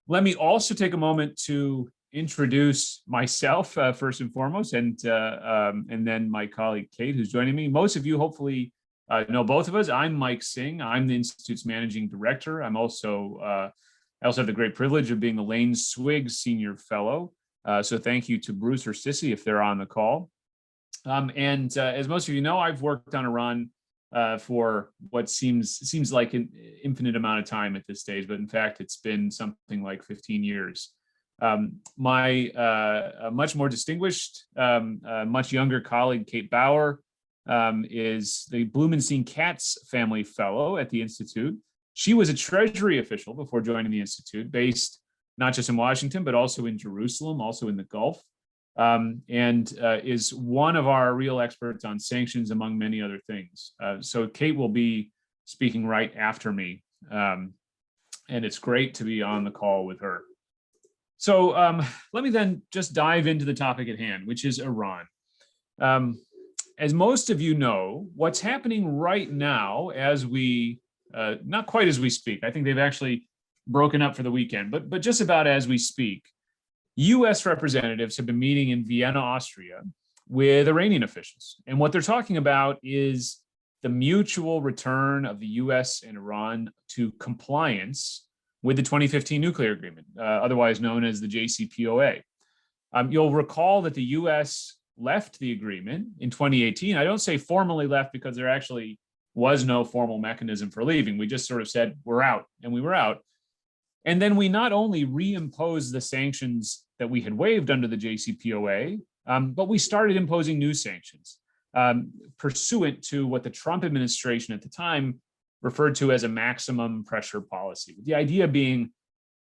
Let me also take a moment to introduce myself first and foremost, and then my colleague Kate, who's joining me. Most of you hopefully know both of us. I'm Mike Singh. I'm the Institute's managing director. I also have the great privilege of being the Lane-Swig Senior Fellow. So thank you to Bruce or Sissy if they're on the call. As most of you know, I've worked on Iran for what seems like an infinite amount of time at this stage, but in fact, it's been something like 15 years. My much more distinguished, much younger colleague, Kate Bauer, is the Blumenstein-Katz Family Fellow at the Institute. She was a Treasury official before joining the Institute, based not just in Washington, but also in Jerusalem, also in the Gulf. Is one of our real experts on sanctions, among many other things. So Kate will be speaking right after me, and it's great to be on the call with her. So let me then just dive into the topic at hand, which is Iran. As most of you know, what's happening right now as we, not quite as we speak, I think they've actually broken up for the weekend, but just about as we speak, U.S. representatives have been meeting in Vienna, Austria, with Iranian officials. And what they're talking about is the mutual return of the U.S. and Iran to compliance with the 2015 nuclear agreement, otherwise known as the JCPOA. You'll recall that the U.S. left the agreement in 2018. I don't say formally left because there actually was no formal mechanism for leaving. We just sort of said, we're out, and we were out. And then we not only reimposed the sanctions that we had waived under the JCPOA, but we started imposing new sanctions pursuant to what the Trump administration at the time referred to as a maximum pressure policy. The idea being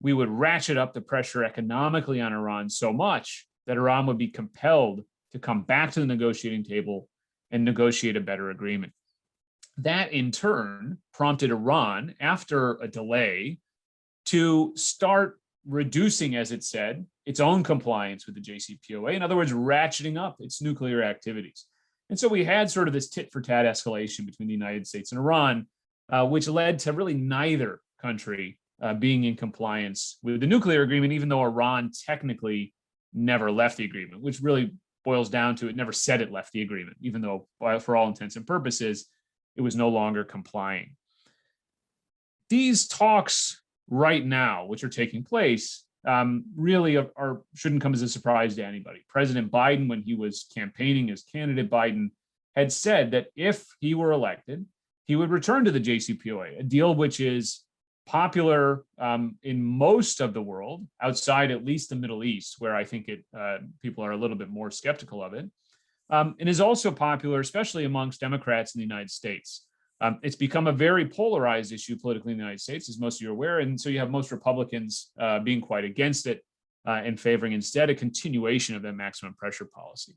we would ratchet up the pressure economically on Iran so much that Iran would be compelled to come back to the negotiating table and negotiate a better agreement. That in turn prompted Iran, after a delay, to start reducing, as it said, its own compliance with the JCPOA. In other words, ratcheting up its nuclear activities. And so we had sort of this tit-for-tat escalation between the United States and Iran, which led to really neither country being in compliance with the nuclear agreement, even though Iran technically never left the agreement, which really boils down to it never said it left the agreement, even though for all intents and purposes, it was no longer complying. These talks right now, which are taking place, really shouldn't come as a surprise to anybody. President Biden, when he was campaigning as candidate Biden, had said that if he were elected, he would return to the JCPOA, a deal which is popular in most of the world, outside at least the Middle East, where I think people are a little bit more skeptical of it, and is also popular, especially amongst Democrats in the United States. It's become a very polarized issue politically in the United States, as most of you are aware, and so you have most Republicans being quite against it and favoring instead a continuation of that maximum pressure policy.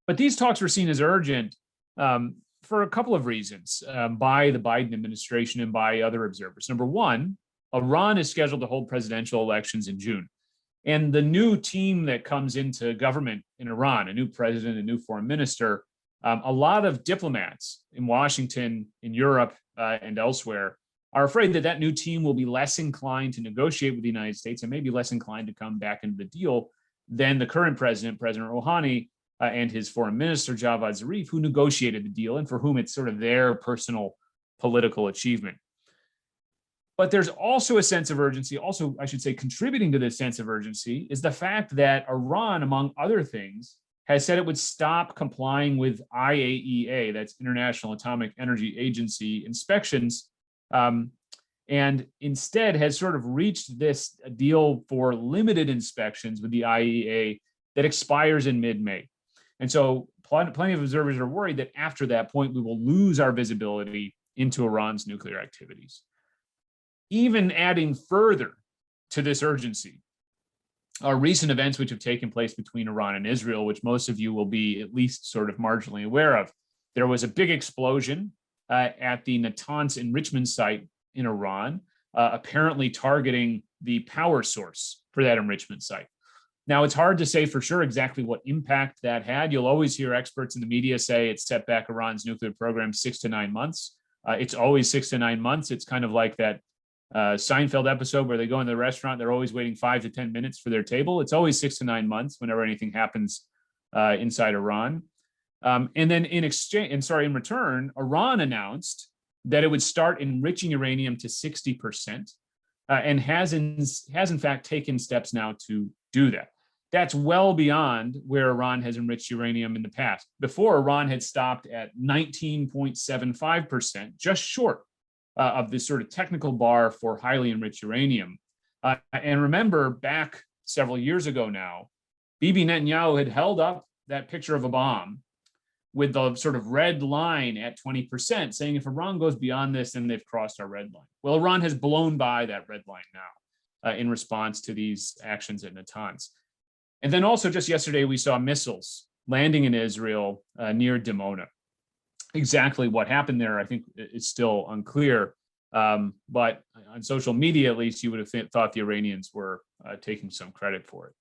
But these talks were seen as urgent for a couple of reasons by the Biden administration and by other observers. Number one, Iran is scheduled to hold presidential elections in June. And the new team that comes into government in Iran, a new president, a new foreign minister, a lot of diplomats in Washington, in Europe, and elsewhere are afraid that that new team will be less inclined to negotiate with the United States and maybe less inclined to come back into the deal than the current president, President Rouhani, and his foreign minister, Javad Zarif, who negotiated the deal and for whom it's sort of their personal political achievement. But there's also a sense of urgency, also, I should say, contributing to this sense of urgency is the fact that Iran, among other things, has said it would stop complying with IAEA, that's International Atomic Energy Agency inspections, and instead has sort of reached this deal for limited inspections with the IAEA that expires in mid-May. And so plenty of observers are worried that after that point, we will lose our visibility into Iran's nuclear activities. Even adding further to this urgency are recent events which have taken place between Iran and Israel, which most of you will be at least sort of marginally aware of. There was a big explosion at the Natanz enrichment site in Iran, apparently targeting the power source for that enrichment site. Now, it's hard to say for sure exactly what impact that had. You'll always hear experts in the media say it set back Iran's nuclear program 6 to 9 months. It's always 6 to 9 months. It's kind of like that Seinfeld episode where they go in the restaurant, they're always waiting 5 to 10 minutes for their table. It's always 6 to 9 months whenever anything happens inside Iran. And then in return, Iran announced that it would start enriching uranium to 60%, and has in fact taken steps now to do that. That's well beyond where Iran has enriched uranium in the past. Before, Iran had stopped at 19.75%, just short of this sort of technical bar for highly enriched uranium. And remember, back several years ago now, Bibi Netanyahu had held up that picture of a bomb with the sort of red line at 20%, saying if Iran goes beyond this, then they've crossed our red line. Well, Iran has blown by that red line now in response to these actions at Natanz. And then also just yesterday, we saw missiles landing in Israel near Dimona. Exactly what happened there, I think, is still unclear. But on social media, at least, you would have thought the Iranians were taking some credit for it.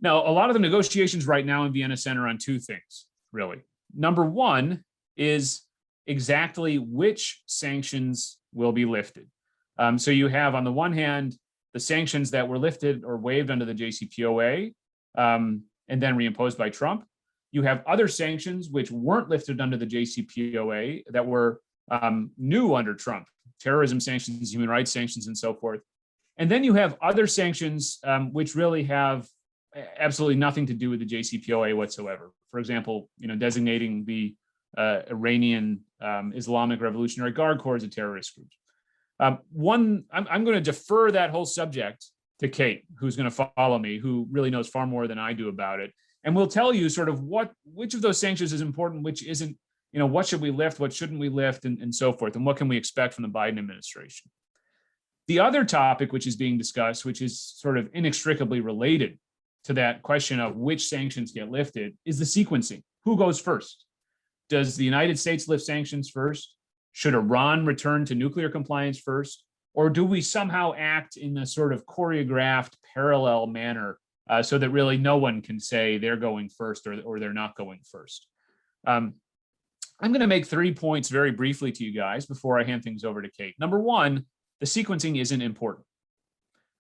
Now, a lot of the negotiations right now in Vienna center on two things, really. Number one is exactly which sanctions will be lifted. So you have, on the one hand, the sanctions that were lifted or waived under the JCPOA and then reimposed by Trump. You have other sanctions which weren't lifted under the JCPOA that were new under Trump, terrorism sanctions, human rights sanctions, and so forth. And then you have other sanctions which really have absolutely nothing to do with the JCPOA whatsoever. For example, designating the Iranian Islamic Revolutionary Guard Corps as a terrorist group. I'm going to defer that whole subject to Kate, who's going to follow me, who really knows far more than I do about it. And we'll tell you sort of which of those sanctions is important, which isn't, what should we lift, what shouldn't we lift, and so forth, and what can we expect from the Biden administration. The other topic which is being discussed, which is sort of inextricably related to that question of which sanctions get lifted, is the sequencing. Who goes first? Does the United States lift sanctions first? Should Iran return to nuclear compliance first? Or do we somehow act in a sort of choreographed parallel manner so that really no one can say they're going first or they're not going first? I'm going to make 3 points very briefly to you guys before I hand things over to Kate. Number one, the sequencing isn't important.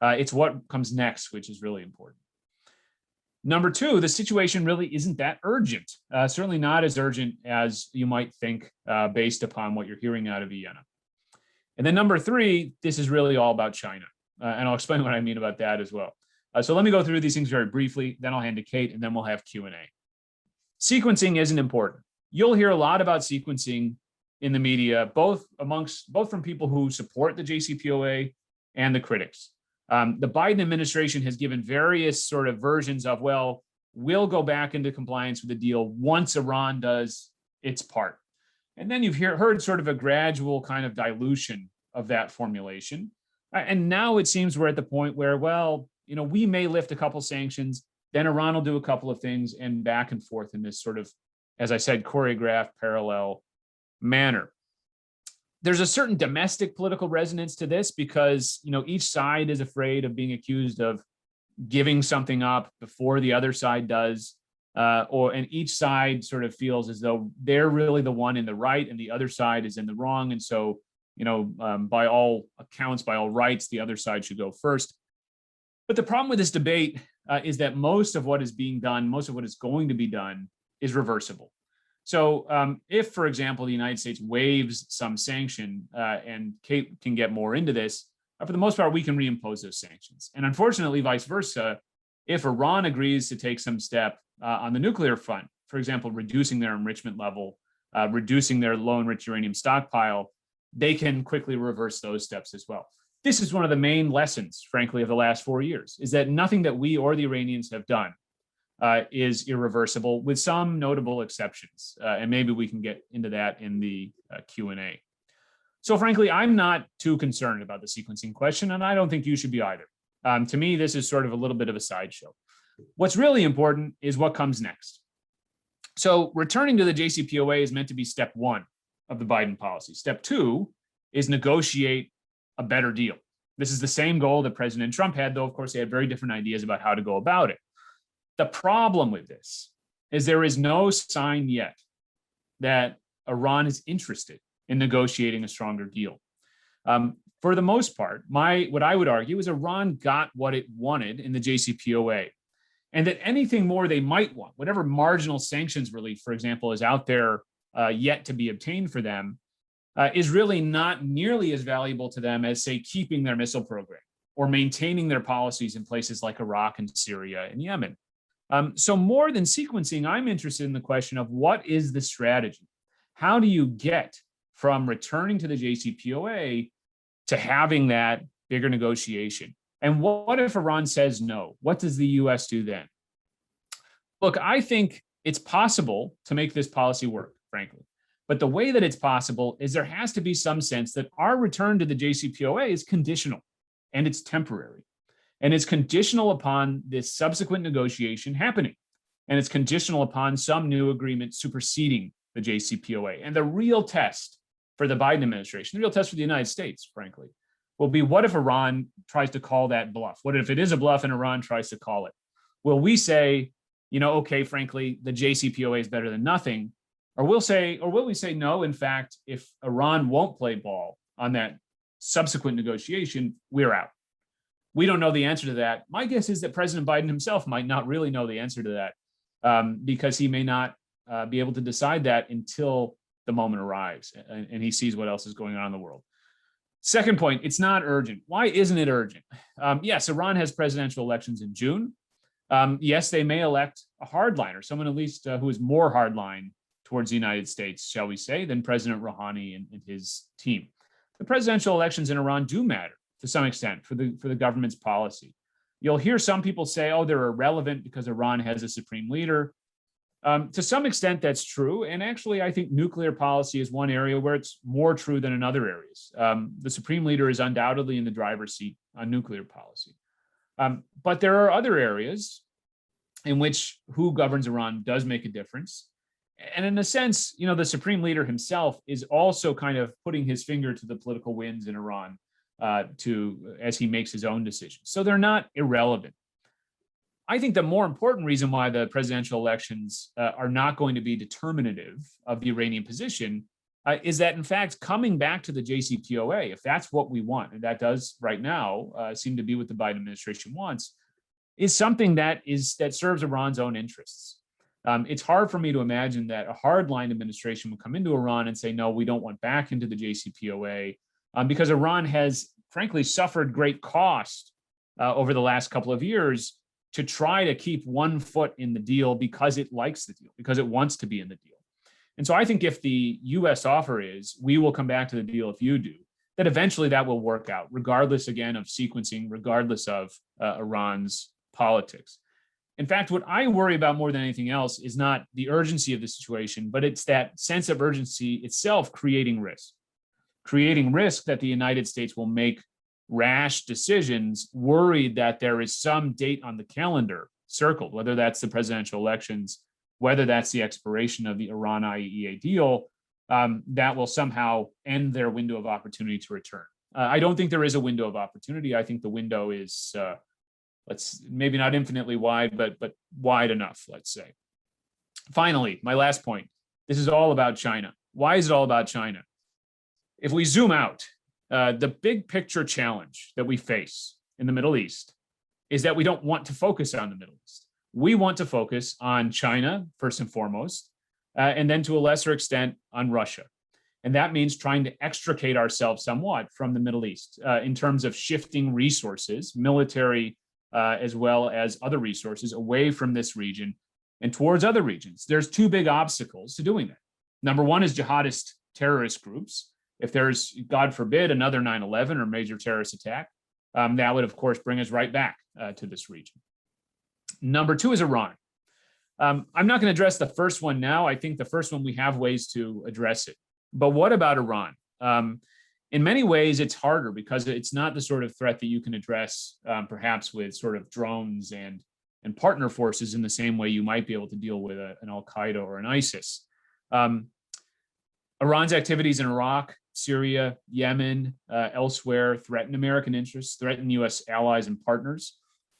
It's what comes next, which is really important. Number two, the situation really isn't that urgent, certainly not as urgent as you might think based upon what you're hearing out of Vienna. And then number three, this is really all about China. And I'll explain what I mean about that as well. So let me go through these things very briefly, then I'll hand to Kate, and then we'll have Q&A. Sequencing isn't important. You'll hear a lot about sequencing in the media, both from people who support the JCPOA and the critics. The Biden administration has given various sort of versions of, well, we'll go back into compliance with the deal once Iran does its part. And then you've heard sort of a gradual kind of dilution of that formulation. And now it seems we're at the point where, well, we may lift a couple sanctions, then Iran will do a couple of things, and back and forth in this sort of, as I said, choreographed parallel manner. There's a certain domestic political resonance to this because, each side is afraid of being accused of giving something up before the other side does, and each side sort of feels as though they're really the one in the right and the other side is in the wrong. And so, by all accounts, by all rights, the other side should go first. But the problem with this debate is that most of what is being done, most of what is going to be done is reversible. So if, for example, the United States waives some sanction, and Kate can get more into this, for the most part, we can reimpose those sanctions. And unfortunately, vice versa, if Iran agrees to take some step on the nuclear front, for example, reducing their enrichment level, reducing their low-enriched uranium stockpile, they can quickly reverse those steps as well. This is one of the main lessons, frankly, of the last 4 years, is that nothing that we or the Iranians have done is irreversible, with some notable exceptions. And maybe we can get into that in the Q&A. So frankly, I'm not too concerned about the sequencing question, and I don't think you should be either. To me, this is sort of a little bit of a sideshow. What's really important is what comes next. So returning to the JCPOA is meant to be step one of the Biden policy. Step two is negotiate a better deal. This is the same goal that President Trump had, though, of course, they had very different ideas about how to go about it. The problem with this is there is no sign yet that Iran is interested in negotiating a stronger deal. for the most part, what I would argue is Iran got what it wanted in the JCPOA, and that anything more they might want, whatever marginal sanctions relief, for example, is out there yet to be obtained for them, is really not nearly as valuable to them as, say, keeping their missile program or maintaining their policies in places like Iraq and Syria and Yemen. So more than sequencing, I'm interested in the question of what is the strategy? How do you get from returning to the JCPOA to having that bigger negotiation? And what if Iran says no? What does the US do then? Look, I think it's possible to make this policy work, frankly. But the way that it's possible is there has to be some sense that our return to the JCPOA is conditional and it's temporary. And it's conditional upon this subsequent negotiation happening. And it's conditional upon some new agreement superseding the JCPOA. And the real test for the Biden administration, the real test for the United States, frankly, will be what if Iran tries to call that bluff? What if it is a bluff and Iran tries to call it? Will we say, okay, frankly, the JCPOA is better than nothing? Or will we say no, in fact, if Iran won't play ball on that subsequent negotiation, we're out? We don't know the answer to that. My guess is that President Biden himself might not really know the answer to that because he may not be able to decide that until the moment arrives and he sees what else is going on in the world. Second point, it's not urgent. Why isn't it urgent? Yes, Iran has presidential elections in June. Yes, they may elect a hardliner, someone at least who is more hardline towards the United States, shall we say, than President Rouhani and his team. The presidential elections in Iran do matter to some extent for the government's policy. You'll hear some people say, oh, they're irrelevant because Iran has a supreme leader. To some extent, that's true. And actually, I think nuclear policy is one area where it's more true than in other areas. The supreme leader is undoubtedly in the driver's seat on nuclear policy. But there are other areas in which who governs Iran does make a difference. And in a sense, the supreme leader himself is also kind of putting his finger to the political winds in Iran as he makes his own decisions. So they're not irrelevant. I think the more important reason why the presidential elections are not going to be determinative of the Iranian position is that, in fact, coming back to the JCPOA, if that's what we want, and that does right now seem to be what the Biden administration wants, is something that serves Iran's own interests. It's hard for me to imagine that a hardline administration would come into Iran and say, no, we don't want back into the JCPOA, because Iran has, frankly, suffered great cost over the last couple of years to try to keep one foot in the deal because it likes the deal, because it wants to be in the deal. And so I think if the U.S. offer is, we will come back to the deal if you do, that eventually that will work out, regardless, again, of sequencing, regardless of Iran's politics. In fact, what I worry about more than anything else is not the urgency of the situation, but it's that sense of urgency itself creating risk that the United States will make rash decisions, worried that there is some date on the calendar circled, whether that's the presidential elections, whether that's the expiration of the Iran-IAEA deal, that will somehow end their window of opportunity to return. I don't think there is a window of opportunity. I think the window is, maybe not infinitely wide, but wide enough, let's say. Finally, my last point, this is all about China. Why is it all about China? If we zoom out, the big picture challenge that we face in the Middle East is that we don't want to focus on the Middle East. We want to focus on China, first and foremost, and then to a lesser extent on Russia. And that means trying to extricate ourselves somewhat from the Middle East in terms of shifting resources, military as well as other resources, away from this region and towards other regions. There's two big obstacles to doing that. Number one is jihadist terrorist groups. If there's, God forbid, another 9/11 or major terrorist attack, that would, of course, bring us right back to this region. Number two is Iran. I'm not going to address the first one now. I think the first one, we have ways to address it. But what about Iran? In many ways, it's harder because it's not the sort of threat that you can address perhaps with sort of drones and partner forces in the same way you might be able to deal with an Al-Qaeda or an ISIS. Iran's activities in Iraq, Syria, Yemen, elsewhere threaten American interests, threaten U.S. allies and partners.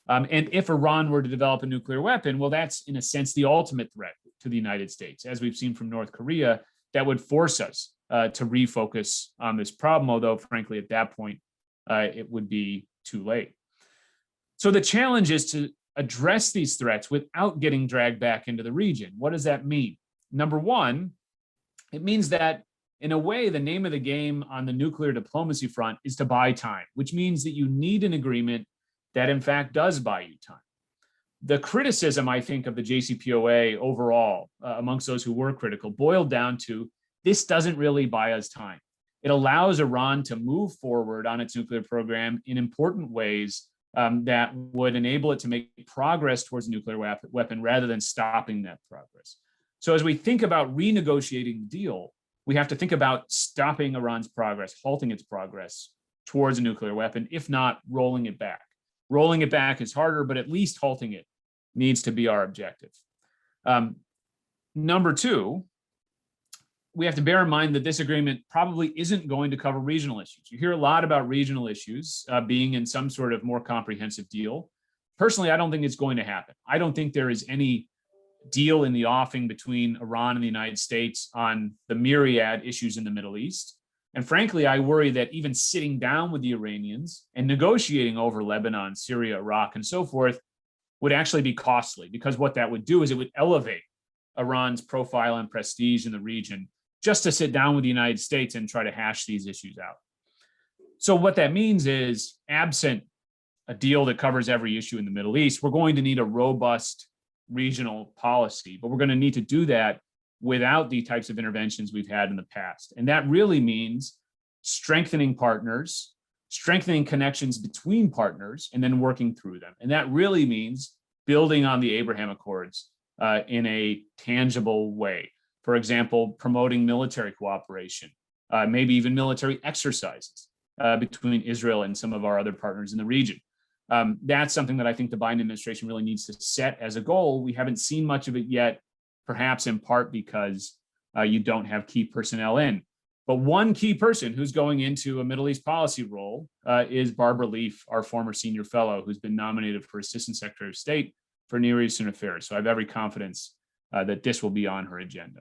And if Iran were to develop a nuclear weapon, well, that's in a sense the ultimate threat to the United States. As we've seen from North Korea, that would force us to refocus on this problem, although frankly, at that point, it would be too late. So the challenge is to address these threats without getting dragged back into the region. What does that mean? Number one, it means that in a way, the name of the game on the nuclear diplomacy front is to buy time, which means that you need an agreement that in fact does buy you time. The criticism, I think, of the JCPOA overall, amongst those who were critical, boiled down to this doesn't really buy us time. It allows Iran to move forward on its nuclear program in important ways that would enable it to make progress towards a nuclear weapon rather than stopping that progress. So as we think about renegotiating the deal, we have to think about stopping Iran's progress, halting its progress towards a nuclear weapon, if not rolling it back. Rolling it back is harder, but at least halting it needs to be our objective. Number two, we have to bear in mind that this agreement probably isn't going to cover regional issues. You hear a lot about regional issues being in some sort of more comprehensive deal. Personally, I don't think it's going to happen. I don't think there is any deal in the offing between Iran and the United States on the myriad issues in the Middle East. And frankly, I worry that even sitting down with the Iranians and negotiating over Lebanon, Syria, Iraq, and so forth would actually be costly, because what that would do is it would elevate Iran's profile and prestige in the region just to sit down with the United States and try to hash these issues out. So what that means is, absent a deal that covers every issue in the Middle East, we're going to need a robust regional policy, but we're going to need to do that without the types of interventions we've had in the past. And that really means strengthening partners, strengthening connections between partners, and then working through them. And that really means building on the Abraham Accords in a tangible way. For example, promoting military cooperation, maybe even military exercises between Israel and some of our other partners in the region. That's something that I think the Biden administration really needs to set as a goal. We haven't seen much of it yet, perhaps in part because you don't have key personnel in. But one key person who's going into a Middle East policy role is Barbara Leaf, our former senior fellow, who's been nominated for Assistant Secretary of State for Near Eastern Affairs. So I have every confidence that this will be on her agenda.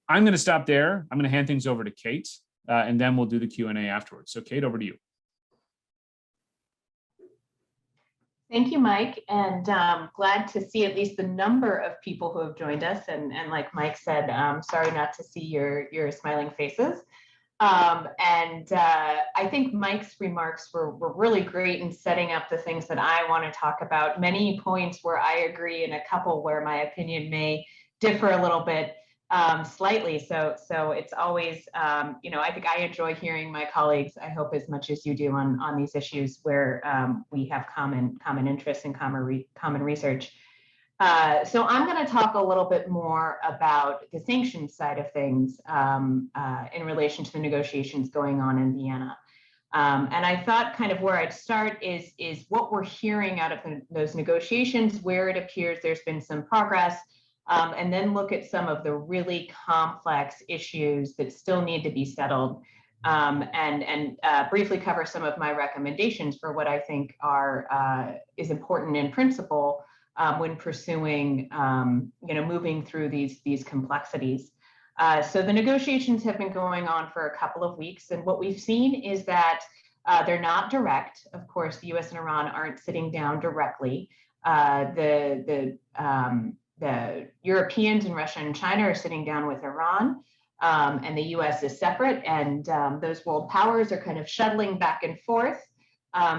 I'm going to stop there. I'm going to hand things over to Kate, and then we'll do the Q&A afterwards. So Kate, over to you. Thank you, Mike, and glad to see at least the number of people who have joined us. And like Mike said, sorry not to see your smiling faces. I think Mike's remarks were really great in setting up the things that I want to talk about. Many points where I agree, and a couple where my opinion may differ a little bit. Slightly. So it's always, I think I enjoy hearing my colleagues, I hope as much as you do on these issues where we have common interests and common research. So I'm going to talk a little bit more about the sanctions side of things in relation to the negotiations going on in Vienna. And I thought kind of where I'd start is what we're hearing out of those negotiations, where it appears there's been some progress. And then look at some of the really complex issues that still need to be settled, and briefly cover some of my recommendations for what I think is important in principle when pursuing, moving through these complexities. So the negotiations have been going on for a couple of weeks, and what we've seen is that they're not direct. Of course, the U.S. and Iran aren't sitting down directly. The Europeans and Russia and China are sitting down with Iran, and the U.S. is separate, and those world powers are kind of shuttling back and forth,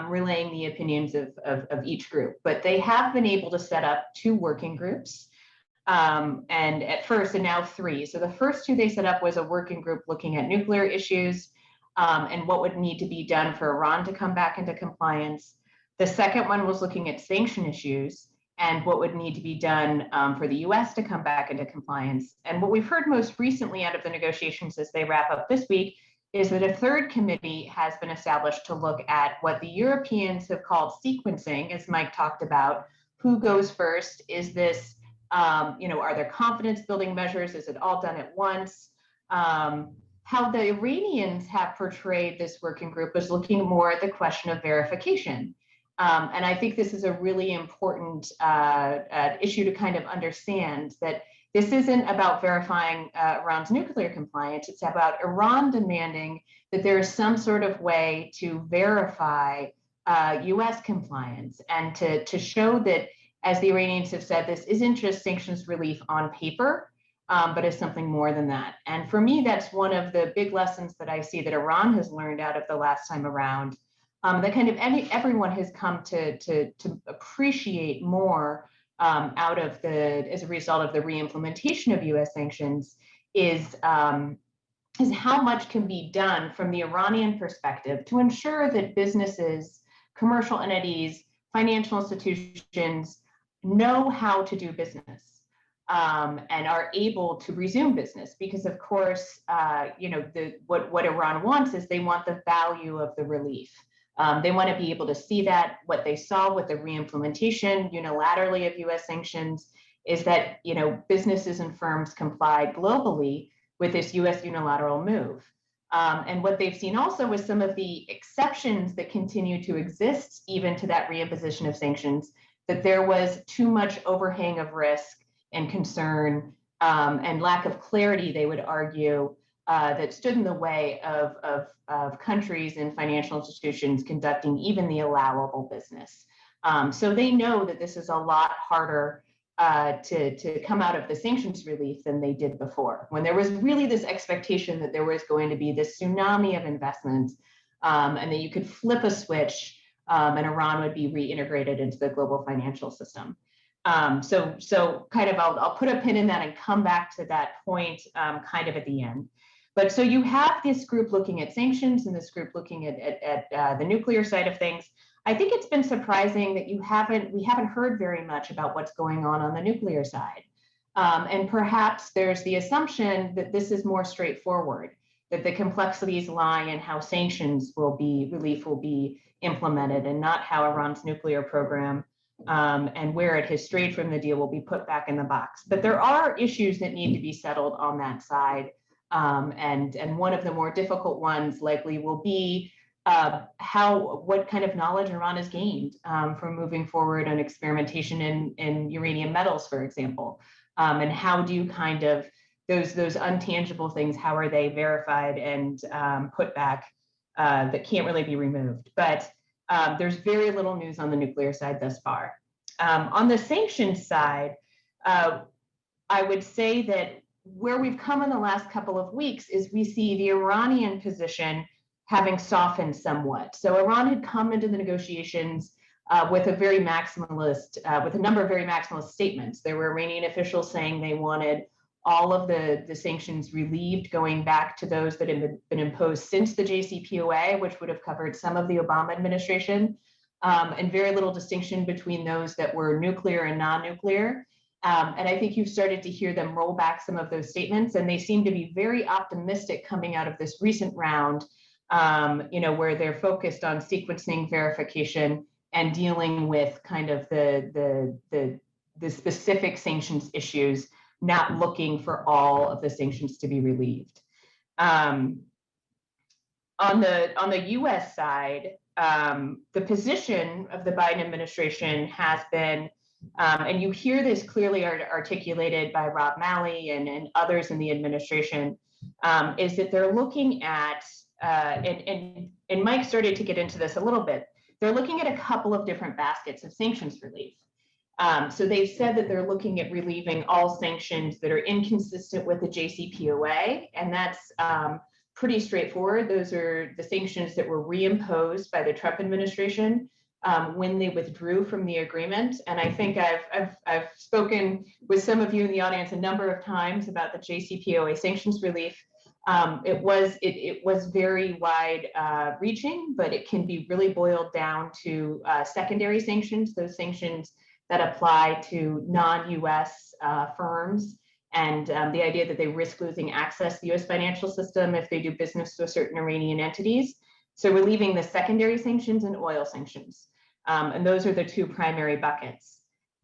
relaying the opinions of each group. But they have been able to set up 2 working groups, and at first, and now 3. So the first 2 they set up was a working group looking at nuclear issues and what would need to be done for Iran to come back into compliance. The second one was looking at sanction issues and what would need to be done for the U.S. to come back into compliance. And what we've heard most recently out of the negotiations as they wrap up this week is that a third committee has been established to look at what the Europeans have called sequencing, as Mike talked about. Who goes first? Is this, are there confidence building measures? Is it all done at once? How the Iranians have portrayed this working group is looking more at the question of verification. And I think this is a really important issue to kind of understand, that this isn't about verifying Iran's nuclear compliance. It's about Iran demanding that there is some sort of way to verify US compliance and to show that, as the Iranians have said, this isn't just sanctions relief on paper, but is something more than that. And for me, that's one of the big lessons that I see that Iran has learned out of the last time around, that kind of everyone has come to appreciate more out of as a result of the reimplementation of US sanctions is how much can be done from the Iranian perspective to ensure that businesses, commercial entities, financial institutions know how to do business and are able to resume business. Because of course, what Iran wants is they want the value of the relief. They want to be able to see that. What they saw with the reimplementation unilaterally of US sanctions is that businesses and firms complied globally with this US unilateral move. And what they've seen also was some of the exceptions that continue to exist even to that reimposition of sanctions, that there was too much overhang of risk and concern and lack of clarity, they would argue, that stood in the way of countries and financial institutions conducting even the allowable business. So they know that this is a lot harder to come out of the sanctions relief than they did before, when there was really this expectation that there was going to be this tsunami of investment and that you could flip a switch and Iran would be reintegrated into the global financial system. So kind of I'll put a pin in that and come back to that point kind of at the end. But so you have this group looking at sanctions and this group looking at the nuclear side of things. I think it's been surprising that we haven't heard very much about what's going on the nuclear side. And perhaps there's the assumption that this is more straightforward, that the complexities lie in how relief will be implemented and not how Iran's nuclear program and where it has strayed from the deal will be put back in the box. But there are issues that need to be settled on that side. And one of the more difficult ones likely will be what kind of knowledge Iran has gained from moving forward on experimentation in uranium metals, for example, and how do you kind of those untangible things, how are they verified and put back that can't really be removed? But there's very little news on the nuclear side thus far. On the sanctions side, I would say that where we've come in the last couple of weeks is we see the Iranian position having softened somewhat. So Iran had come into the negotiations with a very maximalist, with a number of very maximalist statements. There were Iranian officials saying they wanted all of the sanctions relieved, going back to those that had been imposed since the JCPOA, which would have covered some of the Obama administration, and very little distinction between those that were nuclear and non-nuclear. And I think you've started to hear them roll back some of those statements, and they seem to be very optimistic coming out of this recent round, where they're focused on sequencing, verification, and dealing with kind of the specific sanctions issues, not looking for all of the sanctions to be relieved. On the U.S. side, the position of the Biden administration has been, and you hear this clearly articulated by Rob Malley and others in the administration, is that they're looking at, and Mike started to get into this a little bit, they're looking at a couple of different baskets of sanctions relief. So they've said that they're looking at relieving all sanctions that are inconsistent with the JCPOA, and that's pretty straightforward. Those are the sanctions that were reimposed by the Trump administration when they withdrew from the agreement. And I think I've spoken with some of you in the audience a number of times about the JCPOA sanctions relief. It was very wide reaching, but it can be really boiled down to secondary sanctions, those sanctions that apply to non-US firms, and the idea that they risk losing access to the US financial system if they do business with certain Iranian entities. So relieving the secondary sanctions and oil sanctions. And those are the two primary buckets.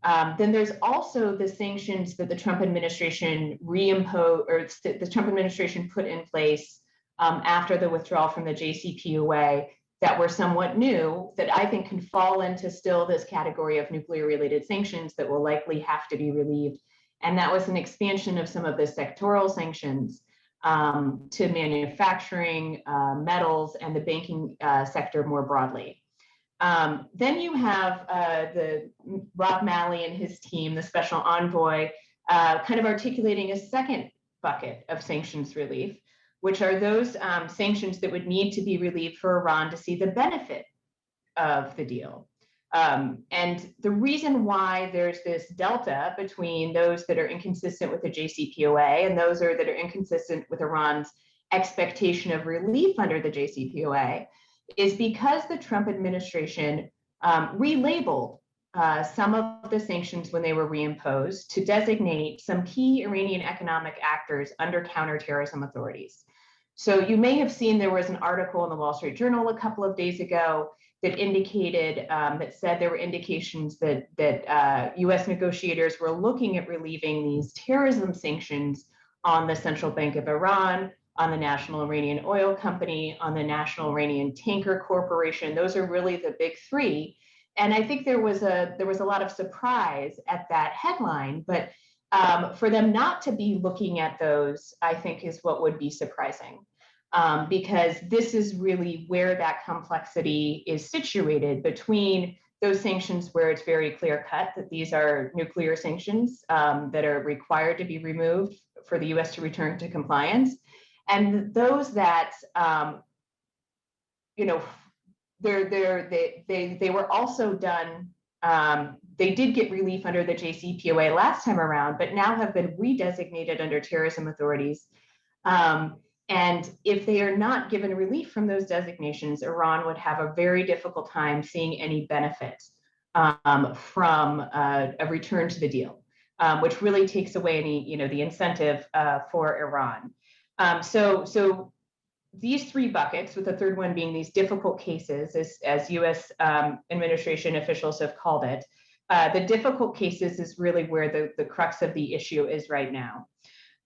Then there's also the sanctions that the Trump administration reimposed, or the Trump administration put in place after the withdrawal from the JCPOA, that were somewhat new, that I think can fall into still this category of nuclear related sanctions that will likely have to be relieved And that was an expansion of some of the sectoral sanctions to manufacturing, metals, and the banking sector more broadly. Then you have the Rob Malley and his team, the special envoy, kind of articulating a second bucket of sanctions relief, which are those sanctions that would need to be relieved for Iran to see the benefit of the deal. And the reason why there's this delta between those that are inconsistent with the JCPOA and those that are inconsistent with Iran's expectation of relief under the JCPOA is because the Trump administration relabeled some of the sanctions when they were reimposed to designate some key Iranian economic actors under counterterrorism authorities. So you may have seen there was an article in the Wall Street Journal a couple of days ago that indicated, that said there were indications that US negotiators were looking at relieving these terrorism sanctions on the Central Bank of Iran, on the National Iranian Oil Company, on the National Iranian Tanker Corporation. Those are really the big three. And I think there was a lot of surprise at that headline, but for them not to be looking at those, I think is what would be surprising. Because this is really where that complexity is situated between those sanctions where it's very clear cut that these are nuclear sanctions that are required to be removed for the US to return to compliance. And those that, you know, they were also done, they did get relief under the JCPOA last time around, but now have been redesignated under terrorism authorities. And if they are not given relief from those designations, Iran would have a very difficult time seeing any benefit from a return to the deal, which really takes away any, the incentive for Iran. So these three buckets, with the third one being these difficult cases, as US administration officials have called it, the difficult cases is really where the crux of the issue is right now.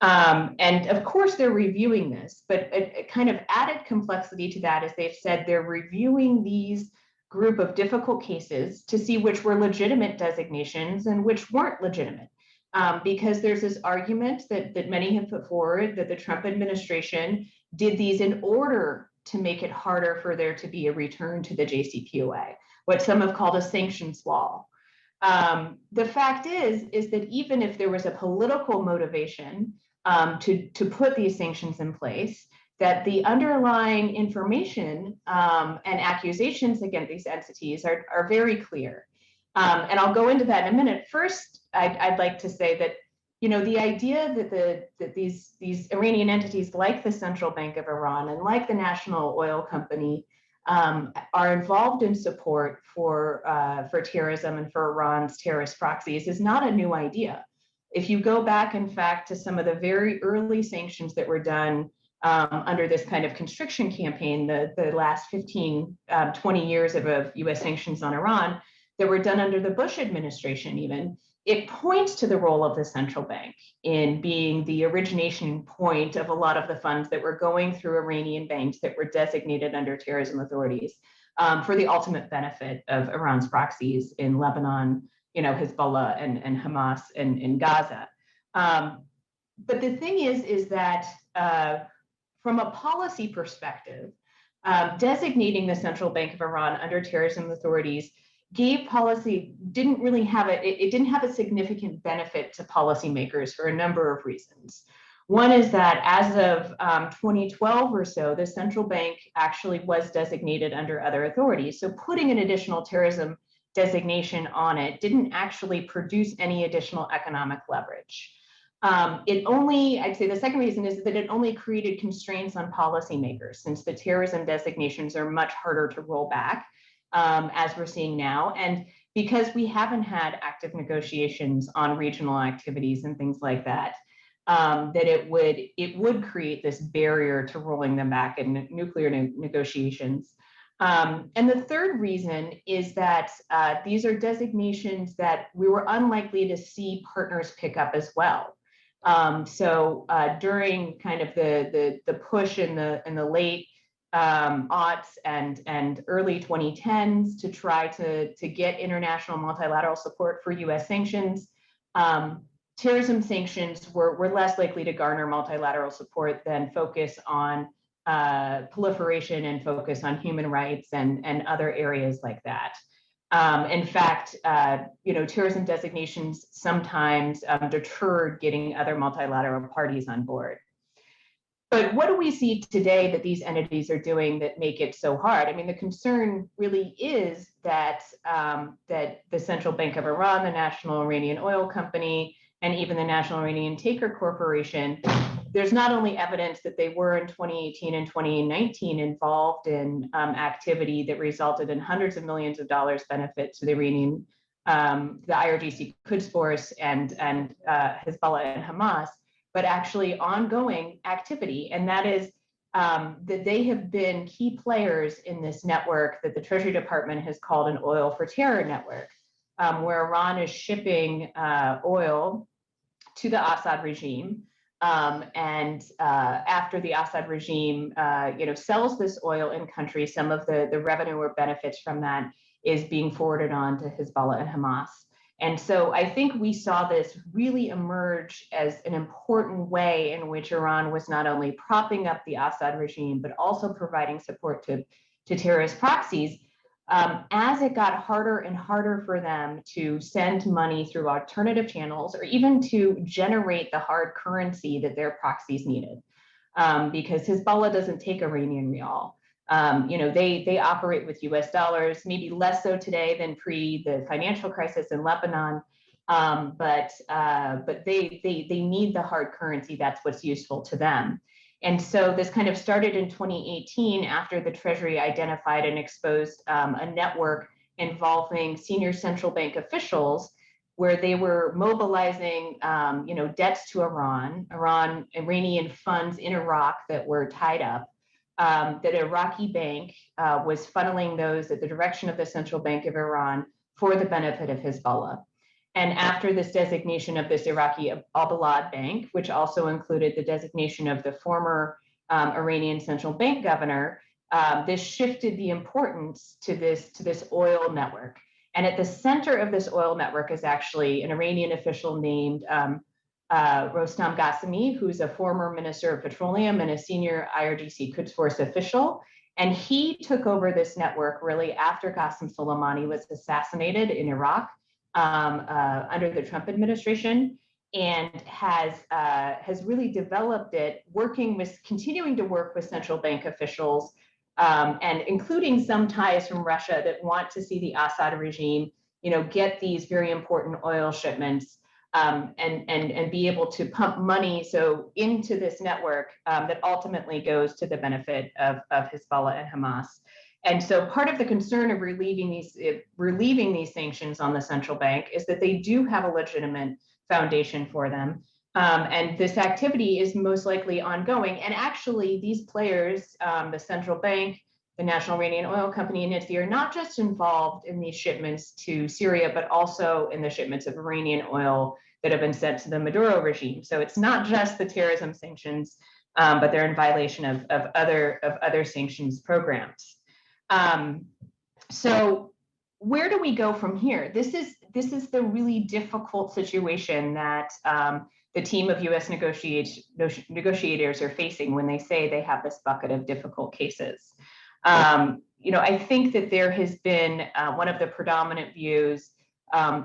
And of course, they're reviewing this, but a kind of added complexity to that is they've said they're reviewing these group of difficult cases to see which were legitimate designations and which weren't legitimate. Because there's this argument that many have put forward that the Trump administration did these in order to make it harder for there to be a return to the JCPOA, what some have called a sanctions wall. The fact is that even if there was a political motivation to put these sanctions in place, that the underlying information and accusations against these entities are very clear. And I'll go into that in a minute. First, I'd like to say that, the idea that these Iranian entities like the Central Bank of Iran and like the National Oil Company are involved in support for terrorism and for Iran's terrorist proxies is not a new idea. If you go back, in fact, to some of the very early sanctions that were done under this kind of constriction campaign, the last 15, 20 years of US sanctions on Iran that were done under the Bush administration even, it points to the role of the central bank in being the origination point of a lot of the funds that were going through Iranian banks that were designated under terrorism authorities for the ultimate benefit of Iran's proxies in Lebanon, Hezbollah and Hamas in Gaza. But the thing is that from a policy perspective, designating the Central Bank of Iran under terrorism authorities gave policy, didn't have a significant benefit to policymakers for a number of reasons. One is that as of 2012 or so, the central bank actually was designated under other authorities. So putting an additional terrorism designation on it didn't actually produce any additional economic leverage. I'd say the second reason is that it only created constraints on policymakers, since the terrorism designations are much harder to roll back, as we're seeing now. And because we haven't had active negotiations on regional activities and things like that, that it would create this barrier to rolling them back in nuclear negotiations. And the third reason is that these are designations that we were unlikely to see partners pick up as well. So during kind of the push in the late aughts and early 2010s to try to get international multilateral support for US sanctions, terrorism sanctions were less likely to garner multilateral support than focus on proliferation and focus on human rights and other areas like that. In fact, terrorism designations sometimes deterred getting other multilateral parties on board. But what do we see today that these entities are doing that make it so hard? I mean, the concern really is that that the Central Bank of Iran, the National Iranian Oil Company, and even the National Iranian Taker Corporation, there's not only evidence that they were in 2018 and 2019 involved in activity that resulted in hundreds of millions of dollars benefit to the Iranian, the IRGC Quds Force and Hezbollah and Hamas, but actually ongoing activity. And that is that they have been key players in this network that the Treasury Department has called an oil for terror network, where Iran is shipping oil to the Assad regime. And after the Assad regime, sells this oil in country, some of the revenue or benefits from that is being forwarded on to Hezbollah and Hamas. And so I think we saw this really emerge as an important way in which Iran was not only propping up the Assad regime, but also providing support to terrorist proxies as it got harder and harder for them to send money through alternative channels or even to generate the hard currency that their proxies needed. Because Hezbollah doesn't take Iranian rial. They operate with US dollars, maybe less so today than pre the financial crisis in Lebanon, but they need the hard currency. That's what's useful to them. And so this kind of started in 2018 after the Treasury identified and exposed a network involving senior central bank officials where they were mobilizing debts to Iranian funds in Iraq that were tied up. That Iraqi bank was funneling those at the direction of the Central Bank of Iran for the benefit of Hezbollah. And after this designation of this Iraqi Al-Balad Bank, which also included the designation of the former Iranian central bank governor, this shifted the importance to this oil network. And at the center of this oil network is actually an Iranian official named Rostam Ghassemi, who's a former minister of petroleum and a senior IRGC Quds Force official. And he took over this network really after Qasem Soleimani was assassinated in Iraq under the Trump administration, and has really developed it, continuing to work with central bank officials, and including some ties from Russia that want to see the Assad regime, get these very important oil shipments. And be able to pump money into this network that ultimately goes to the benefit of Hezbollah and Hamas. And so part of the concern of relieving these sanctions on the central bank is that they do have a legitimate foundation for them. And this activity is most likely ongoing. And actually these players, the central bank, the National Iranian Oil Company, and NITSI are not just involved in these shipments to Syria, but also in the shipments of Iranian oil that have been sent to the Maduro regime. So it's not just the terrorism sanctions, but they're in violation of other sanctions programs. So where do we go from here? This is the really difficult situation that the team of U.S. negotiators are facing when they say they have this bucket of difficult cases. I think that there has been one of the predominant views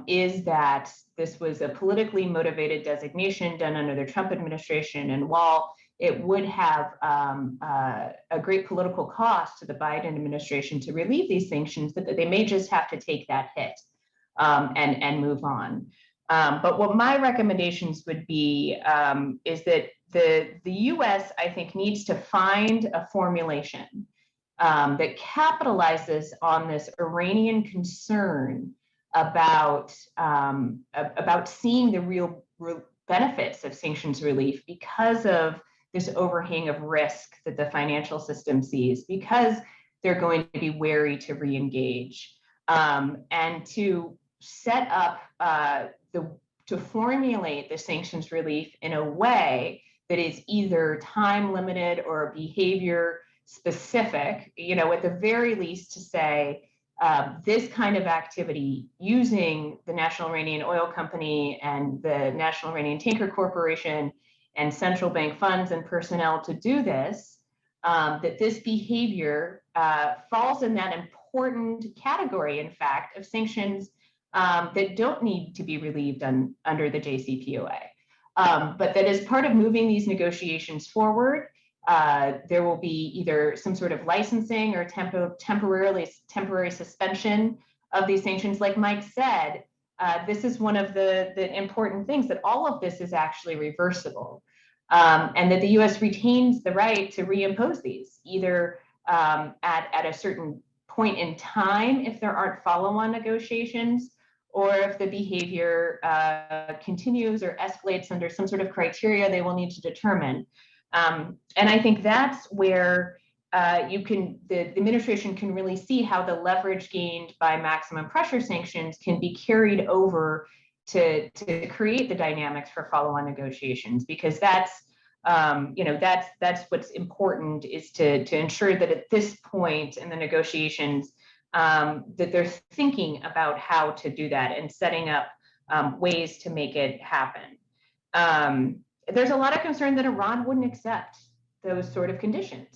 is that this was a politically motivated designation done under the Trump administration, and while it would have a great political cost to the Biden administration to relieve these sanctions, that they may just have to take that hit and move on. But what my recommendations would be is that the U.S., I think, needs to find a formulation that capitalizes on this Iranian concern about seeing the real benefits of sanctions relief because of this overhang of risk that the financial system sees, because they're going to be wary to re-engage, and to set up to formulate the sanctions relief in a way that is either time limited or behavior specific, at the very least to say, this kind of activity using the National Iranian Oil Company and the National Iranian Tanker Corporation and central bank funds and personnel to do this, that this behavior falls in that important category, in fact, of sanctions that don't need to be relieved under the JCPOA. But that as part of moving these negotiations forward, there will be either some sort of licensing or temporary suspension of these sanctions. Like Mike said, this is one of the important things, that all of this is actually reversible, and that the U.S. retains the right to reimpose these, either at a certain point in time if there aren't follow-on negotiations, or if the behavior continues or escalates under some sort of criteria they will need to determine. And I think that's where the administration can really see how the leverage gained by maximum pressure sanctions can be carried over to create the dynamics for follow-on negotiations, because that's what's important, is to ensure that at this point in the negotiations, that they're thinking about how to do that and setting up ways to make it happen. There's a lot of concern that Iran wouldn't accept those sort of conditions.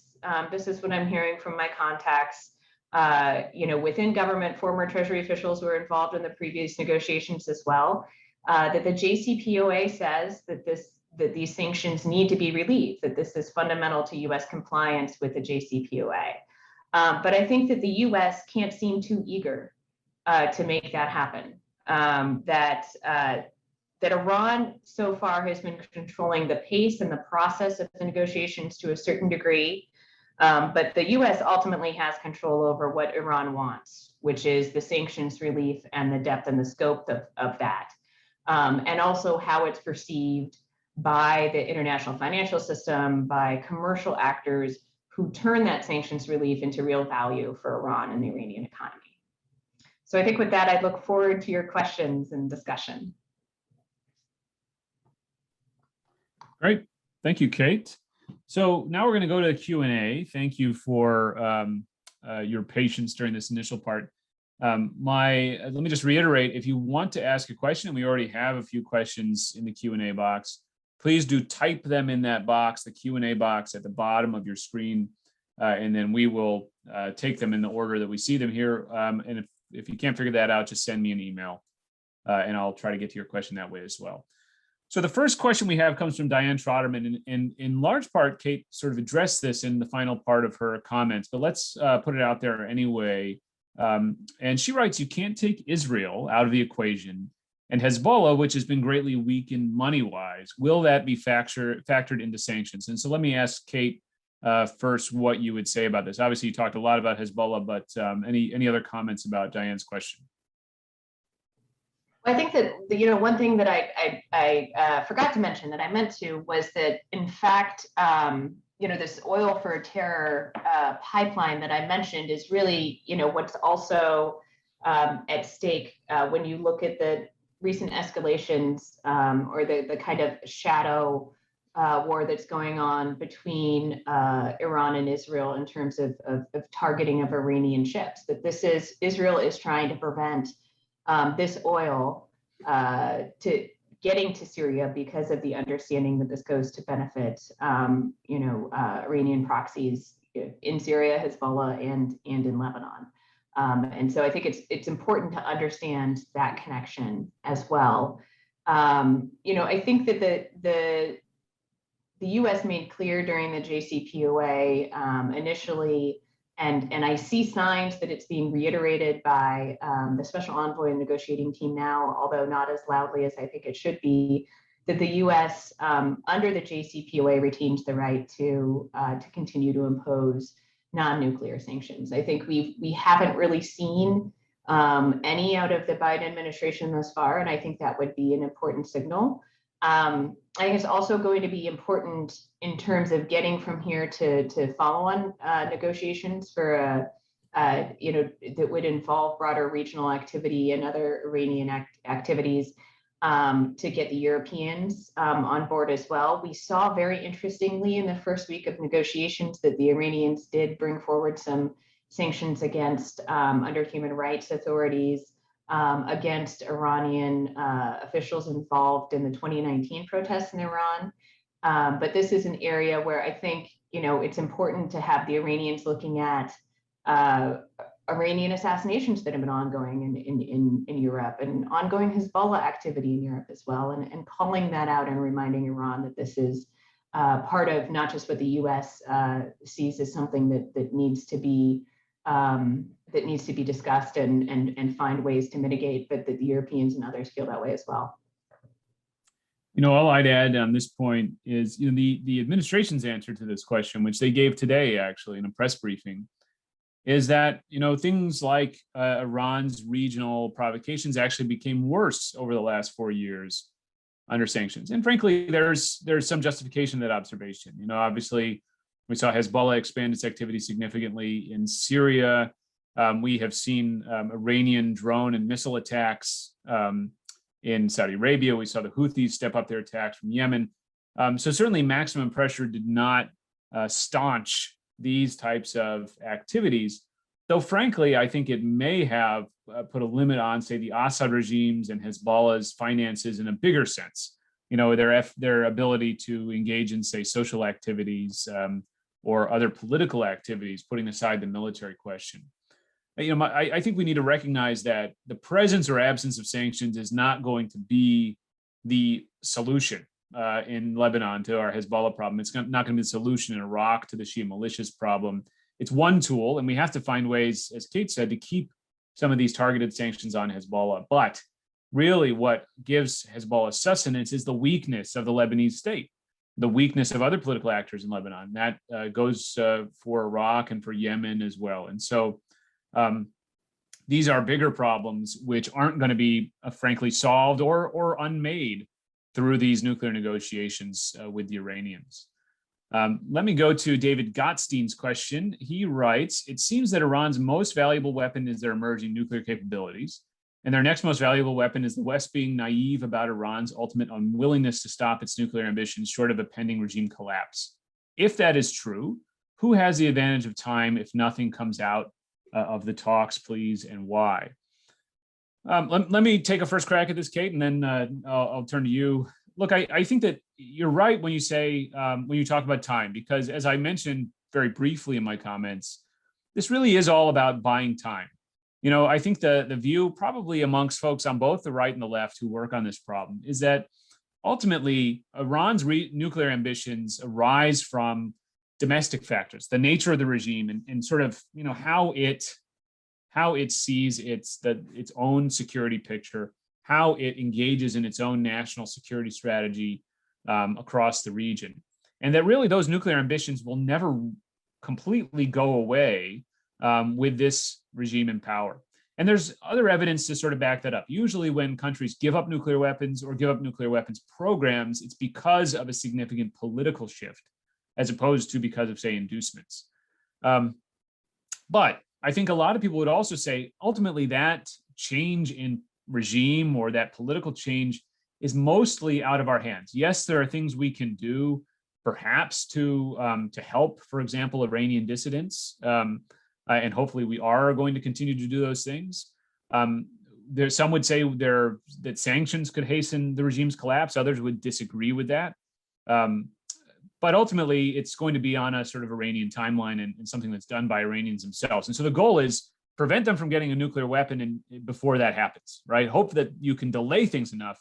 This is what I'm hearing from my contacts, within government, former Treasury officials who were involved in the previous negotiations as well, that the JCPOA says that these sanctions need to be relieved, that this is fundamental to U.S. compliance with the JCPOA. But I think that the U.S. can't seem too eager to make that happen. That Iran so far has been controlling the pace and the process of the negotiations to a certain degree, but the U.S. ultimately has control over what Iran wants, which is the sanctions relief and the depth and the scope of that, and also how it's perceived by the international financial system, by commercial actors who turn that sanctions relief into real value for Iran and the Iranian economy. So I think with that, I look forward to your questions and discussion. Great. Thank you, Kate. So now we're going to go to Q&A. Thank you for your patience during this initial part. Let me just reiterate, if you want to ask a question, and we already have a few questions in the Q&A box, please do type them in that box, the Q&A box at the bottom of your screen, and then we will take them in the order that we see them here. And if you can't figure that out, just send me an email, and I'll try to get to your question that way as well. So the first question we have comes from Diane Trotterman, and in large part, Kate sort of addressed this in the final part of her comments, but let's put it out there anyway. And she writes, you can't take Israel out of the equation, and Hezbollah, which has been greatly weakened money-wise, will that be factored into sanctions? And so let me ask Kate first what you would say about this. Obviously, you talked a lot about Hezbollah, but any other comments about Diane's question? I think that one thing that I forgot to mention that I meant to was that, in fact, this oil for terror pipeline that I mentioned is really what's also at stake when you look at the recent escalations or the kind of shadow war that's going on between Iran and Israel in terms of targeting of Iranian ships. That Israel is trying to prevent this oil to getting to Syria because of the understanding that this goes to benefit, Iranian proxies in Syria, Hezbollah, and in Lebanon. And so I think it's important to understand that connection as well. I think that the U.S. made clear during the JCPOA initially, and I see signs that it's being reiterated by the special envoy and negotiating team now, although not as loudly as I think it should be, that the U.S. Under the JCPOA retains the right to continue to impose non-nuclear sanctions. I think we haven't really seen any out of the Biden administration thus far, and I think that would be an important signal. I think it's also going to be important in terms of getting from here to follow-on negotiations for that would involve broader regional activity and other Iranian activities to get the Europeans on board as well. We saw very interestingly in the first week of negotiations that the Iranians did bring forward some sanctions against under human rights authorities against Iranian officials involved in the 2019 protests in Iran. But this is an area where I think, it's important to have the Iranians looking at Iranian assassinations that have been ongoing in Europe, and ongoing Hezbollah activity in Europe as well, and calling that out and reminding Iran that this is part of not just what the U.S. Sees as something that needs to be discussed and find ways to mitigate, but that the Europeans and others feel that way as well. All I'd add on this point is, the administration's answer to this question, which they gave today, actually, in a press briefing, is that, things like Iran's regional provocations actually became worse over the last 4 years under sanctions. And frankly, there's some justification to that observation. Obviously, we saw Hezbollah expand its activity significantly in Syria. We have seen Iranian drone and missile attacks in Saudi Arabia. We saw the Houthis step up their attacks from Yemen. So certainly maximum pressure did not staunch these types of activities, though frankly, I think it may have put a limit on, say, the Assad regime's and Hezbollah's finances in a bigger sense. Their ability to engage in, say, social activities or other political activities, putting aside the military question. I think we need to recognize that the presence or absence of sanctions is not going to be the solution in Lebanon to our Hezbollah problem. It's not going to be the solution in Iraq to the Shia militias problem. It's one tool, and we have to find ways, as Kate said, to keep some of these targeted sanctions on Hezbollah. But really what gives Hezbollah sustenance is the weakness of the Lebanese state, the weakness of other political actors in Lebanon. That goes for Iraq and for Yemen as well. And so these are bigger problems which aren't going to be frankly solved or unmade through these nuclear negotiations with the Iranians. Let me go to David Gottstein's question. He writes, it seems that Iran's most valuable weapon is their emerging nuclear capabilities, and their next most valuable weapon is the West being naive about Iran's ultimate unwillingness to stop its nuclear ambitions short of a pending regime collapse. If that is true, who has the advantage of time if nothing comes out of the talks, please, and why? Let me take a first crack at this, Kate, and then I'll turn to you. Look, I think that you're right when you say, when you talk about time, because as I mentioned very briefly in my comments, this really is all about buying time. I think the view probably amongst folks on both the right and the left who work on this problem is that ultimately Iran's nuclear ambitions arise from domestic factors, the nature of the regime and sort of, how it sees its own security picture, how it engages in its own national security strategy across the region. And that really those nuclear ambitions will never completely go away with this regime in power. And there's other evidence to sort of back that up. Usually when countries give up nuclear weapons or give up nuclear weapons programs, it's because of a significant political shift, as opposed to because of, say, inducements. But I think a lot of people would also say, ultimately, that change in regime or that political change is mostly out of our hands. Yes, there are things we can do, perhaps to help, for example, Iranian dissidents, and hopefully we are going to continue to do those things. Some would say that sanctions could hasten the regime's collapse. Others would disagree with that. But ultimately, it's going to be on a sort of Iranian timeline and something that's done by Iranians themselves. And so the goal is prevent them from getting a nuclear weapon before that happens, right? Hope that you can delay things enough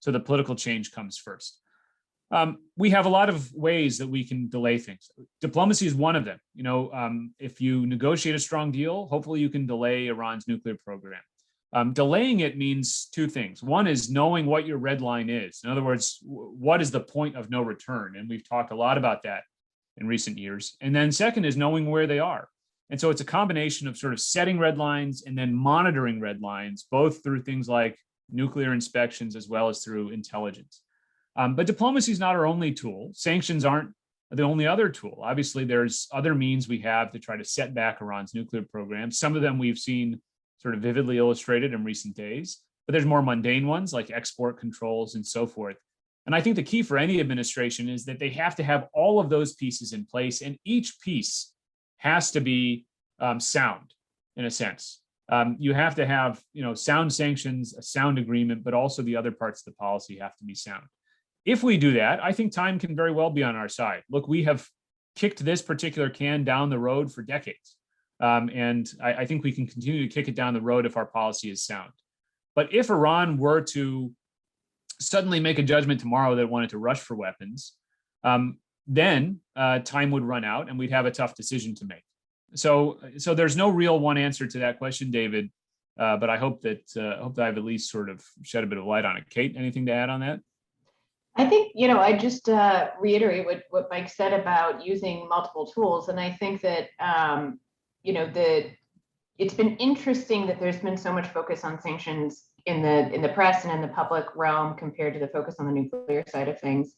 so the political change comes first. We have a lot of ways that we can delay things. Diplomacy is one of them. If you negotiate a strong deal, hopefully you can delay Iran's nuclear program. Delaying it means two things. One is knowing what your red line is. In other words, what is the point of no return? And we've talked a lot about that in recent years. And then second is knowing where they are. And so it's a combination of sort of setting red lines and then monitoring red lines, both through things like nuclear inspections as well as through intelligence. But diplomacy is not our only tool. Sanctions aren't the only other tool. Obviously, there's other means we have to try to set back Iran's nuclear program. Some of them we've seen sort of vividly illustrated in recent days, but there's more mundane ones like export controls and so forth. And I think the key for any administration is that they have to have all of those pieces in place, and each piece has to be sound in a sense. You have to have, sound sanctions, a sound agreement, but also the other parts of the policy have to be sound. If we do that, I think time can very well be on our side. Look, we have kicked this particular can down the road for decades. And I think we can continue to kick it down the road if our policy is sound. But if Iran were to suddenly make a judgment tomorrow that it wanted to rush for weapons, then time would run out and we'd have a tough decision to make. So there's no real one answer to that question, David. But I hope that I've at least sort of shed a bit of light on it. Kate, anything to add on that? I think, I just reiterate what Mike said about using multiple tools. And I think that, it's been interesting that there's been so much focus on sanctions in the press and in the public realm compared to the focus on the nuclear side of things.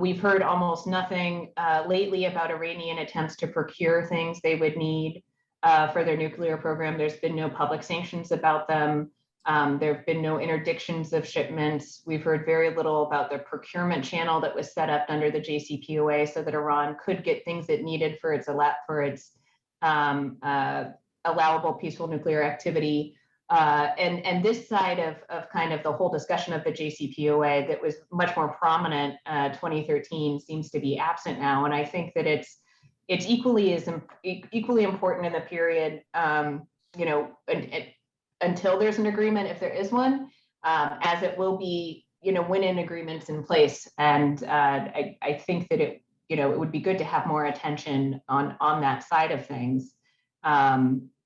We've heard almost nothing lately about Iranian attempts to procure things they would need for their nuclear program. There's been no public sanctions about them. There have been no interdictions of shipments. We've heard very little about the procurement channel that was set up under the JCPOA so that Iran could get things it needed for its allowable peaceful nuclear activity. And this side of kind of the whole discussion of the JCPOA that was much more prominent 2013 seems to be absent now. And I think that it's equally important in the period, until there's an agreement, if there is one, as it will be, when an agreement's in place. And I think that it would be good to have more attention on that side of things.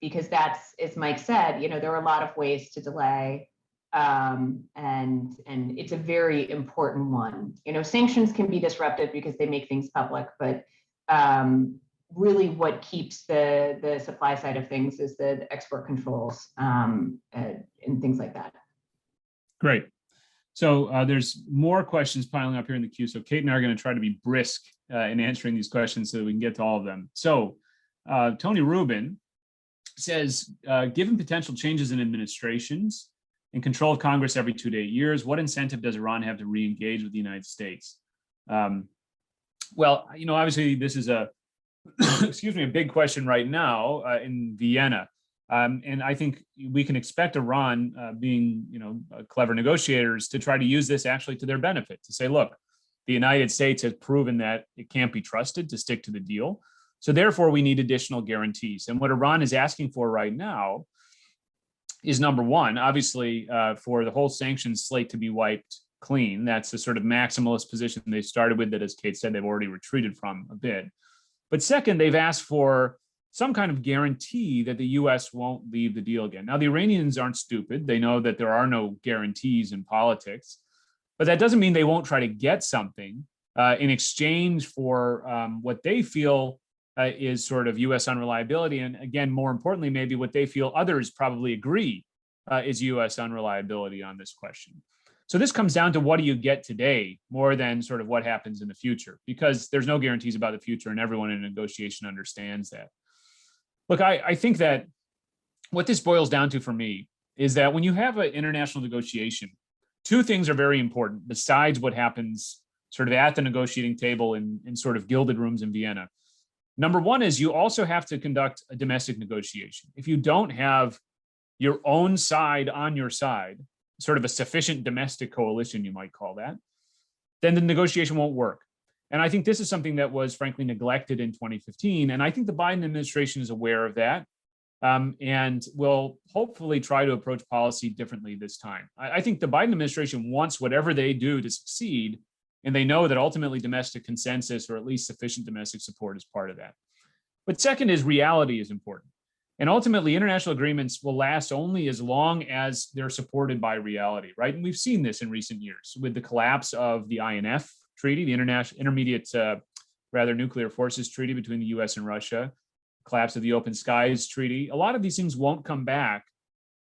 Because that's, as Mike said, there are a lot of ways to delay, and it's a very important one. Sanctions can be disruptive because they make things public, but really what keeps the supply side of things is the export controls and things like that. Great. So there's more questions piling up here in the queue. So Kate and I are going to try to be brisk in answering these questions so that we can get to all of them. So Tony Rubin says, given potential changes in administrations and control of Congress every 2 to 8 years, what incentive does Iran have to re-engage with the United States? Well, obviously this is a big question right now in Vienna. And I think we can expect Iran being, clever negotiators to try to use this actually to their benefit, to say, look, the United States has proven that it can't be trusted to stick to the deal. So therefore, we need additional guarantees. And what Iran is asking for right now is, number one, obviously, for the whole sanctions slate to be wiped clean. That's the sort of maximalist position they started with that, as Kate said, they've already retreated from a bit. But second, they've asked for some kind of guarantee that the U.S. won't leave the deal again. Now, the Iranians aren't stupid. They know that there are no guarantees in politics, but that doesn't mean they won't try to get something in exchange for what they feel is sort of U.S. unreliability. And again, more importantly, maybe what they feel others probably agree is U.S. unreliability on this question. So this comes down to what do you get today more than sort of what happens in the future, because there's no guarantees about the future and everyone in a negotiation understands that. Look, I think that what this boils down to for me is that when you have an international negotiation, two things are very important besides what happens sort of at the negotiating table in sort of gilded rooms in Vienna. Number one is you also have to conduct a domestic negotiation. If you don't have your own side on your side, sort of a sufficient domestic coalition, you might call that, then the negotiation won't work. And I think this is something that was frankly neglected in 2015. And I think the Biden administration is aware of that and will hopefully try to approach policy differently this time. I think the Biden administration wants whatever they do to succeed, and they know that ultimately domestic consensus or at least sufficient domestic support is part of that. But second is reality is important. And ultimately, international agreements will last only as long as they're supported by reality, right? And we've seen this in recent years with the collapse of the INF Treaty, the Intermediate Nuclear Forces Treaty between the US and Russia, collapse of the Open Skies Treaty. A lot of these things won't come back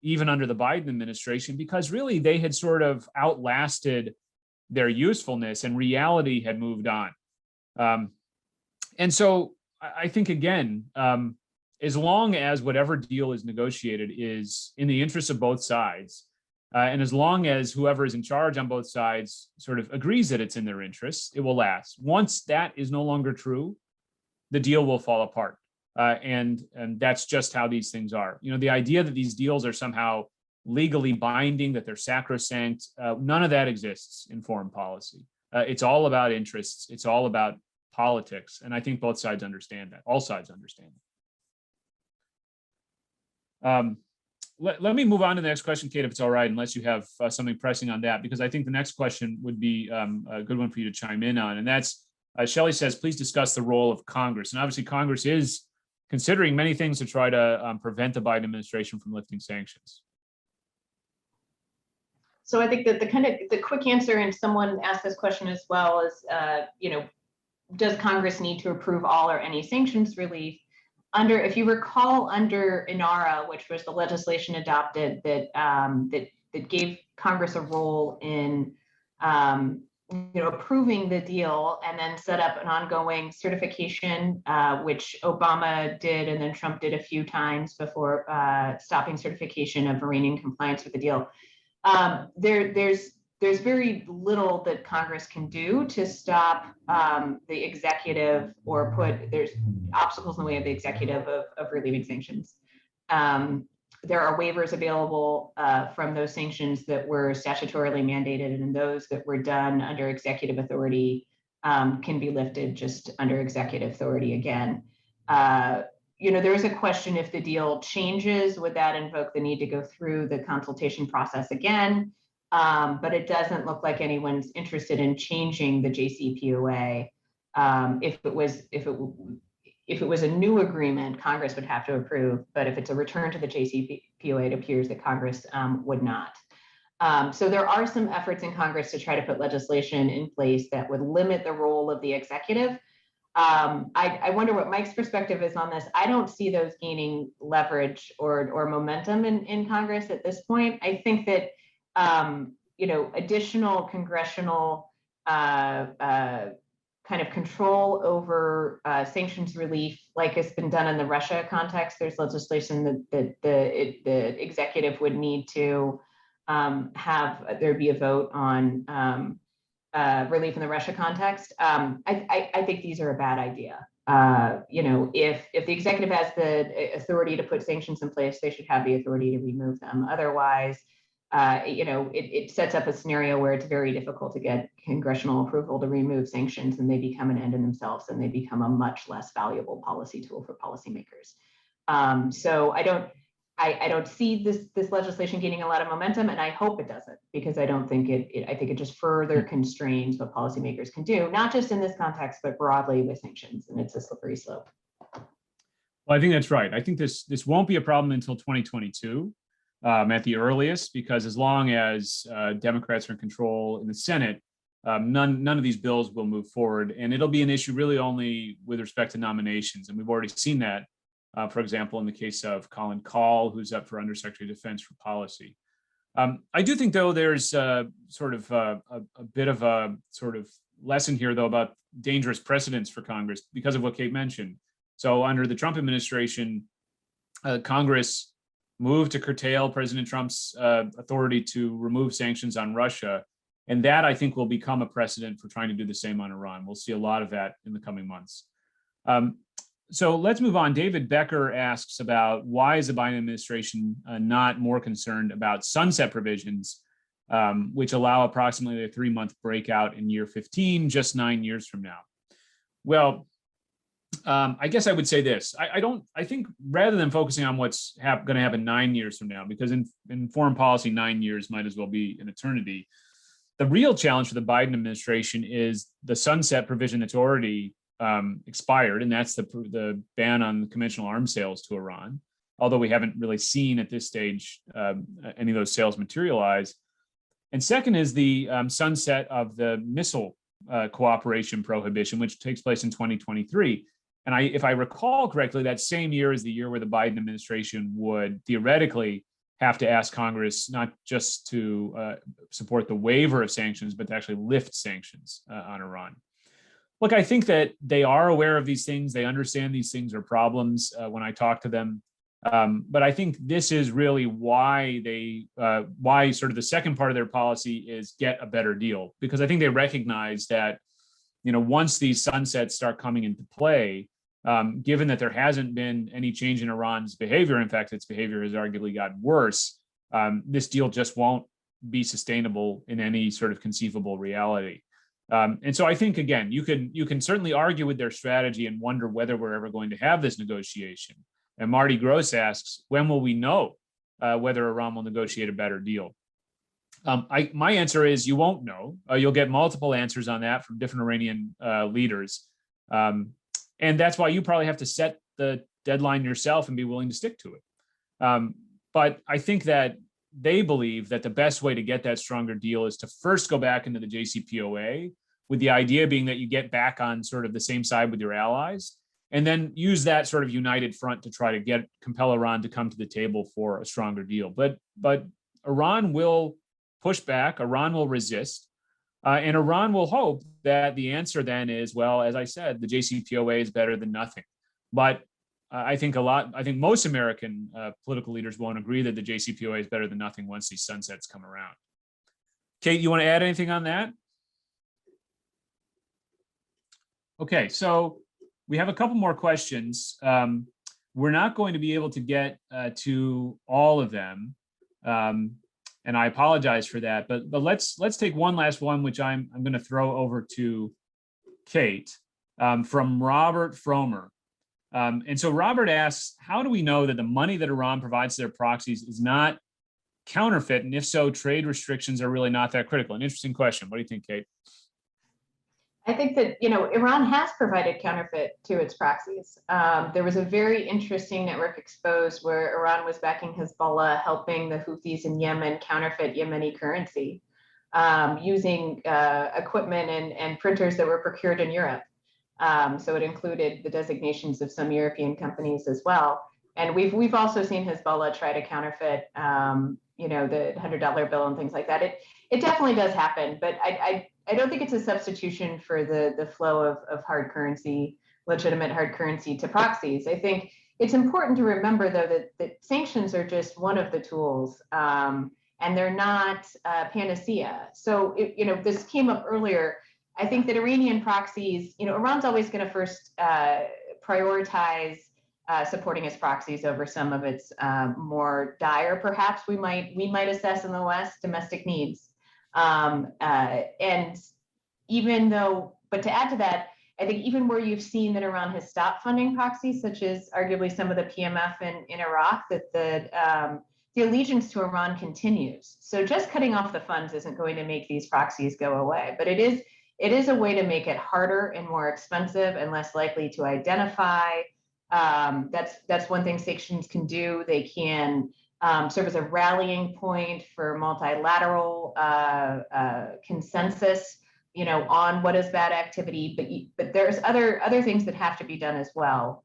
even under the Biden administration because really they had sort of outlasted their usefulness and reality had moved on. And so I think, again, as long as whatever deal is negotiated is in the interest of both sides, and as long as whoever is in charge on both sides sort of agrees that it's in their interests, it will last. Once that is no longer true, the deal will fall apart. and that's just how these things are. The idea that these deals are somehow legally binding, that they're sacrosanct, none of that exists in foreign policy. It's all about interests. It's all about politics. And I think both sides understand that. All sides understand that. Let me move on to the next question, Kate, if it's all right, unless you have something pressing on that, because I think the next question would be a good one for you to chime in on. And that's, Shelley says, please discuss the role of Congress. And obviously Congress is considering many things to try to prevent the Biden administration from lifting sanctions. So I think that the quick answer, and someone asked this question as well, is, does Congress need to approve all or any sanctions relief? If you recall, under INARA, which was the legislation adopted that gave Congress a role in approving the deal, and then set up an ongoing certification, which Obama did and then Trump did a few times before stopping certification of Iranian compliance with the deal. There's very little that Congress can do to stop the executive, or there's obstacles in the way of the executive of relieving sanctions. There are waivers available from those sanctions that were statutorily mandated, and those that were done under executive authority can be lifted just under executive authority again. There is a question, if the deal changes, would that invoke the need to go through the consultation process again? But it doesn't look like anyone's interested in changing the JCPOA. If it was a new agreement, Congress would have to approve. But if it's a return to the JCPOA, it appears that Congress would not. So there are some efforts in Congress to try to put legislation in place that would limit the role of the executive. I wonder what Mike's perspective is on this. I don't see those gaining leverage or momentum in Congress at this point. I think that additional congressional kind of control over sanctions relief, like it's been done in the Russia context. There's legislation that the executive would need to have there be a vote on relief in the Russia context. I think these are a bad idea. If the executive has the authority to put sanctions in place, they should have the authority to remove them. Otherwise, it sets up a scenario where it's very difficult to get congressional approval to remove sanctions, and they become an end in themselves, and they become a much less valuable policy tool for policymakers. So I don't see this legislation gaining a lot of momentum, and I hope it doesn't, because I don't think I think it just further constrains what policymakers can do, not just in this context, but broadly with sanctions, and it's a slippery slope. Well, I think that's right. I think this won't be a problem until 2022. At the earliest, because as long as Democrats are in control in the Senate, none of these bills will move forward. And it'll be an issue really only with respect to nominations. And we've already seen that, for example, in the case of Colin Kahl, who's up for Undersecretary of Defense for Policy. I do think, though, there's sort of a bit of a sort of lesson here, though, about dangerous precedents for Congress because of what Kate mentioned. So under the Trump administration, Congress moved to curtail President Trump's authority to remove sanctions on Russia. And that, I think, will become a precedent for trying to do the same on Iran. We'll see a lot of that in the coming months. So let's move on. David Becker asks about why is the Biden administration not more concerned about sunset provisions, which allow approximately a 3-month breakout in year 15, just 9 years from now? Well, I guess I would say this. I think rather than focusing on what's going to happen 9 years from now, because in foreign policy, 9 years might as well be an eternity. The real challenge for the Biden administration is the sunset provision that's already expired, and that's the ban on conventional arms sales to Iran, although we haven't really seen at this stage any of those sales materialize. And second is the sunset of the missile cooperation prohibition, which takes place in 2023. And if I recall correctly, that same year is the year where the Biden administration would theoretically have to ask Congress not just to support the waiver of sanctions, but to actually lift sanctions on Iran. Look, I think that they are aware of these things. They understand these things are problems when I talk to them. But I think this is really why why sort of the second part of their policy is get a better deal, because I think they recognize that, once these sunsets start coming into play, given that there hasn't been any change in Iran's behavior. In fact, its behavior has arguably gotten worse. This deal just won't be sustainable in any sort of conceivable reality. And so I think, again, you can certainly argue with their strategy and wonder whether we're ever going to have this negotiation. And Marty Gross asks, when will we know whether Iran will negotiate a better deal? My answer is you won't know. You'll get multiple answers on that from different Iranian leaders. And that's why you probably have to set the deadline yourself and be willing to stick to it. But I think that they believe that the best way to get that stronger deal is to first go back into the JCPOA, with the idea being that you get back on sort of the same side with your allies, and then use that sort of united front to try to compel Iran to come to the table for a stronger deal. But Iran will push back, Iran will resist, and Iran will hope that the answer then is, well, as I said, the JCPOA is better than nothing. But I think most American political leaders won't agree that the JCPOA is better than nothing once these sunsets come around. Kate, you want to add anything on that? Okay, so we have a couple more questions. We're not going to be able to get to all of them, and I apologize for that. But let's take one last one, which I'm going to throw over to Kate, from Robert Fromer. And so Robert asks, how do we know that the money that Iran provides to their proxies is not counterfeit? And if so, trade restrictions are really not that critical? An interesting question. What do you think, Kate? I think that, Iran has provided counterfeit to its proxies. There was a very interesting network exposed where Iran was backing Hezbollah, helping the Houthis in Yemen counterfeit Yemeni currency, using equipment and printers that were procured in Europe. So it included the designations of some European companies as well. And we've also seen Hezbollah try to counterfeit, the $100 bill and things like that. It definitely does happen, but I don't think it's a substitution for the flow of hard currency, legitimate hard currency to proxies. I think it's important to remember, though, that sanctions are just one of the tools, and they're not panacea. So, this came up earlier. I think that Iranian proxies, Iran's always going to first prioritize supporting its proxies over some of its more dire, perhaps we might assess in the West, domestic needs. And even though, but to add to that, I think even where you've seen that Iran has stopped funding proxies, such as arguably some of the PMF in Iraq, that the allegiance to Iran continues. So just cutting off the funds isn't going to make these proxies go away, but it is a way to make it harder and more expensive and less likely to identify. That's one thing sanctions can do. They can serve as a rallying point for multilateral consensus, on what is bad activity. But there's other things that have to be done as well.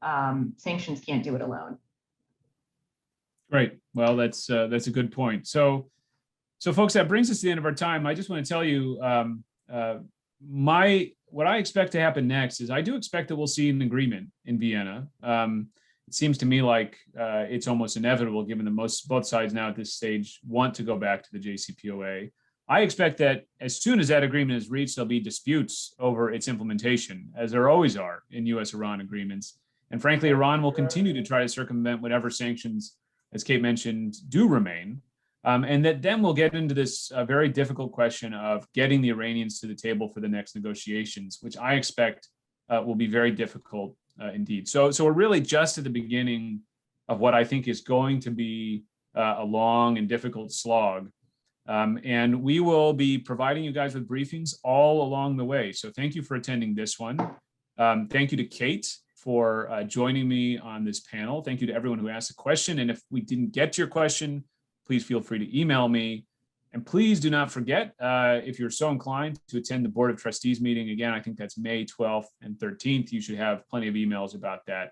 Sanctions can't do it alone. Great. Well, that's a good point. So folks, that brings us to the end of our time. I just want to tell you, what I expect to happen next is I do expect that we'll see an agreement in Vienna. It seems to me like it's almost inevitable, given that both sides now at this stage want to go back to the JCPOA. I expect that as soon as that agreement is reached, there'll be disputes over its implementation, as there always are in U.S.-Iran agreements. And frankly, Iran will continue to try to circumvent whatever sanctions, as Kate mentioned, do remain. And that then we'll get into this very difficult question of getting the Iranians to the table for the next negotiations, which I expect will be very difficult indeed. So we're really just at the beginning of what I think is going to be a long and difficult slog. And we will be providing you guys with briefings all along the way. So thank you for attending this one. Thank you to Kate for joining me on this panel. Thank you to everyone who asked a question. And if we didn't get to your question, please feel free to email me. And please do not forget, if you're so inclined, to attend the Board of Trustees meeting. Again, I think that's May 12th and 13th. You should have plenty of emails about that